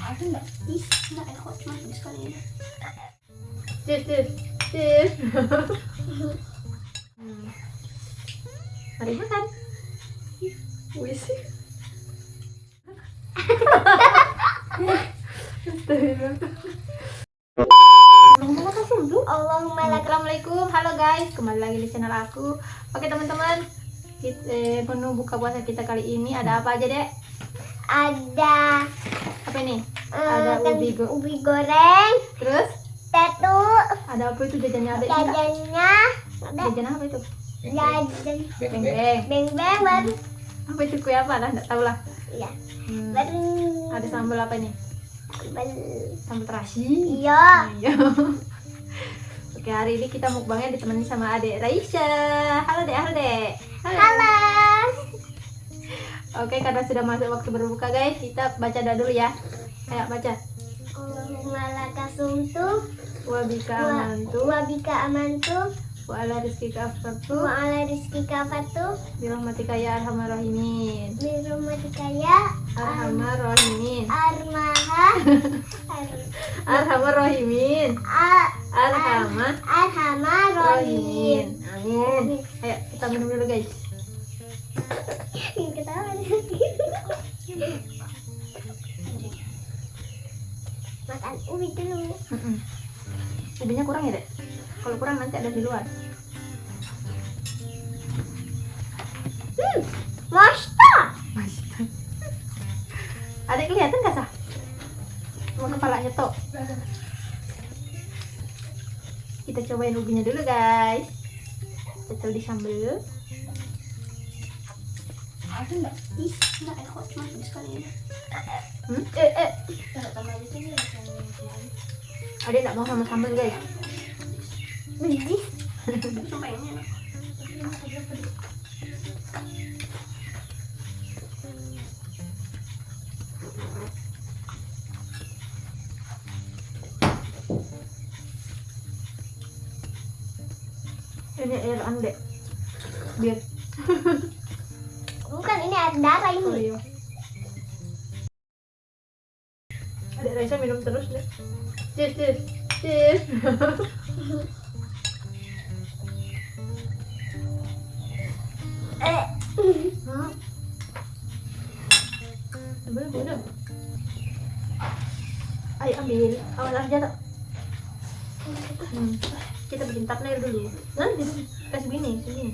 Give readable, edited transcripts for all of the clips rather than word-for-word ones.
Ada enggak? Ih, enggak enak cuma sekali ini. Cheers. Mari makan. Wis. Assalamualaikum, halo guys, kembali lagi di channel aku. Oke teman-teman, menu buka puasa kita kali ini ada apa aja dek? Ada Apa ini? Ada ubi goreng, terus satu ada apa itu jajannya adek? jajannya, Jajan apa itu? jajan Beng-beng. beng-beng baru, Apa itu kue apa lah? Nggak tahu lah. iya Hmm. baru Ada sambal apa ini? Sambal terasi. iya. Iya. Oke, hari ini kita mukbangnya ditemani sama Adek Raisya. Halo Dek, halo Dek. Halo. Oke, karena sudah masuk waktu berbuka guys, kita baca doa dulu ya. Ayo baca. Allahumma laka sumtu Wabika amantu, wabika amantu wa ala rizkika aftartu, wa ala rizkika fatu birahmatika ya arhamar rahimin. birahmatika ya Arhamar rahimin. Arhamar rahimin. Arhamar arhamar rahimin. rahim. Amin. Ayo kita minum dulu guys. Ketawa. Makan ubi dulu. Ubinya kurang ya Dek? Kalau kurang nanti ada di luar. Masta. Adek kelihatan gak sah? Mau kepalanya toh. Kita cobain ubinya dulu guys. Cecil di sambal. Ada enggak? Ih, enggak enak cuma sekali ini. Tambah di sini. Adek nggak mau sama sambal guys. Biji. Cuma ini enak. Ini air anu Dek. Biar. Bukan, ini air darah Oh ini. iya. Adek Raisa minum terus deh. Cheers. Bener. Ayo ambil, awal aja tak. Kita bikin thumbnail dulu. Nanti kasih gini, sini.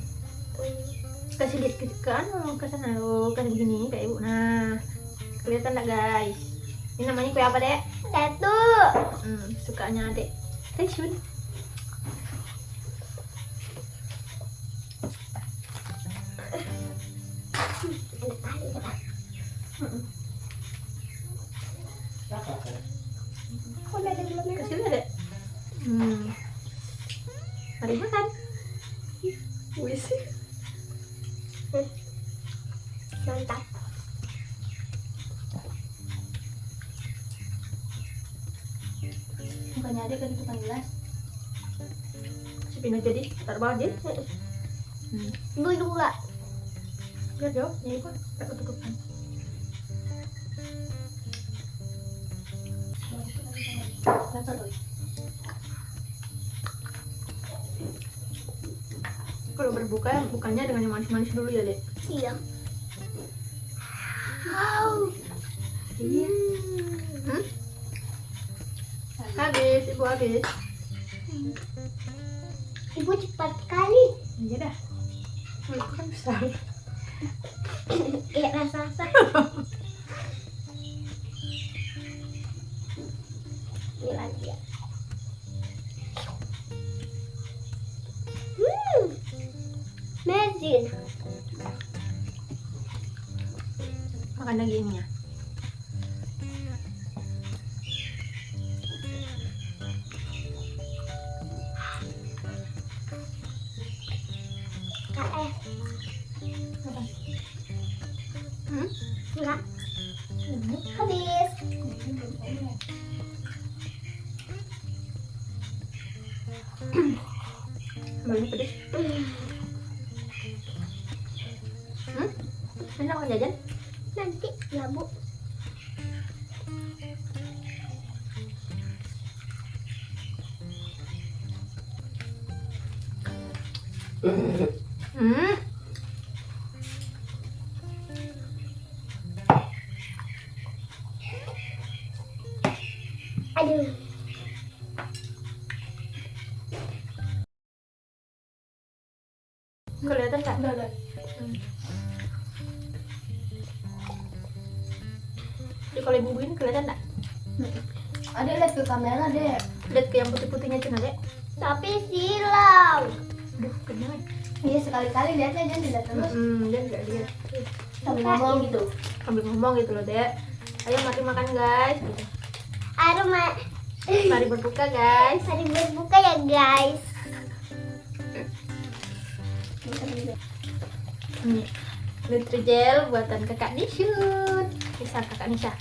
Kasih lihat ke anu, ke sana lo, kasih begini kayak ibu. Nah, kelihatan enggak guys? Ini namanya kue apa Dek? Satu. Sukanya Adek Raisun. Kasih lihat Dek. Mari makan. Wis. Mantap. Mukanya Adek kan tukang gelas. Sipin aja di, taruh bawah deh. Gue juga. Biar jauh, ya ikut, tak ketutupan. Kalau berbuka, bukannya dengan yang manis-manis dulu ya Dek. Iya. Wow. Iya. Habis, ibu habis. Ibu cepat kali. Iya dah. Mulutku kan besar. Iya, rasa-rasa. Ini lagi ya. Amazing. Makan lagi ininya. KF. Enggak. Habis. Sambalnya pedes. Enak makan jajan? Nanti ya Bu. Hmm. Aduh. Kelihatan nggak? Udah. Jadi kalau ibu ini kelihatan nggak? Adek lihat ke kamera deh. Lihat ke yang putih-putihnya Cina dek. Tapi silau. Aduh, kenyang. Iya sekali-kali lihatnya jangan tidak terus. Dia nggak lihat. Sambil ngomong gitu. Sambil ngomong gitu loh dek. Ayo mari makan guys. Gitu. Aroma. Mari berbuka guys. Mari berbuka ya guys. Ini Nutrijel buatan kakak Nishun. Nisa kakak Nisa.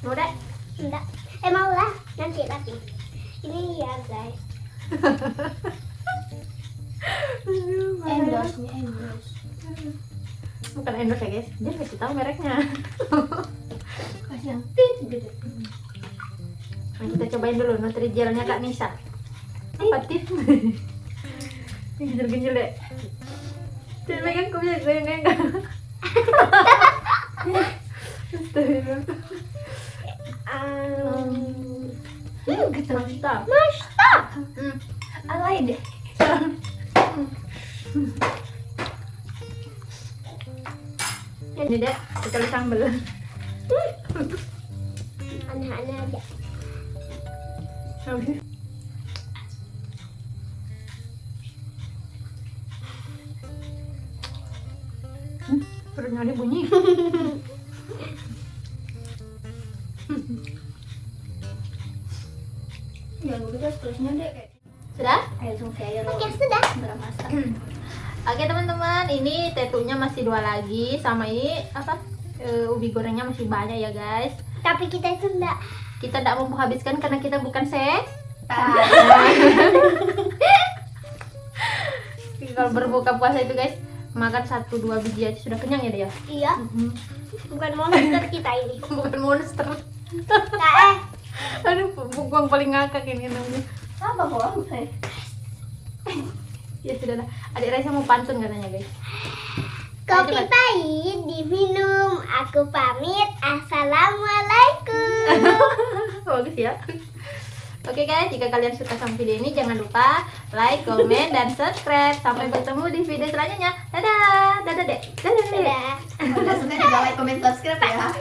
Mau dek? Enggak. Mau lah. Nanti. Ini ya guys. Endorse. Bukan endorse ya guys. Dia kasih tahu mereknya. Kasih yang tit gitu. Nah, kita cobain dulu Nutrijelnya kak Nisa. Apa tit? Genjel-genjel deh. Jangan megang kok bisa goyang-goyang. Astagfirullah. Gitu mantap. Mantap. Alay deh. Ini deh, kita sambel. Aneh-aneh aja. Perutnya ada bunyi. Jangan begitu seterusnya deh kayak. Sudah? Ayo langsung cair. Oke, sudah. Masak. Oke teman-teman, ini tetunya masih 2 lagi, sama ini apa? Ubi gorengnya masih banyak ya guys. Tapi kita itu enggak. Kita tidak mau menghabiskan karena kita bukan Kalau berbuka puasa itu guys, makan 1-2 biji aja sudah kenyang ya dia. Iya. Bukan monster kita ini. Bukan monster. Nah, Aduh, bukan paling ngakak ini namanya. Apa kok? Ya sudah lah. Adik Raisa mau pantun katanya guys. kopi Ayo, cepat. pahit diminum. Aku pamit. Assalamualaikum. Bagus ya. Oke guys, jika kalian suka sama video ini jangan lupa like, komen, dan subscribe. Sampai bertemu di video selanjutnya. Dadah, dadah dek, dadah dek. Sudah. Udah suka juga like, comment, subscribe ya.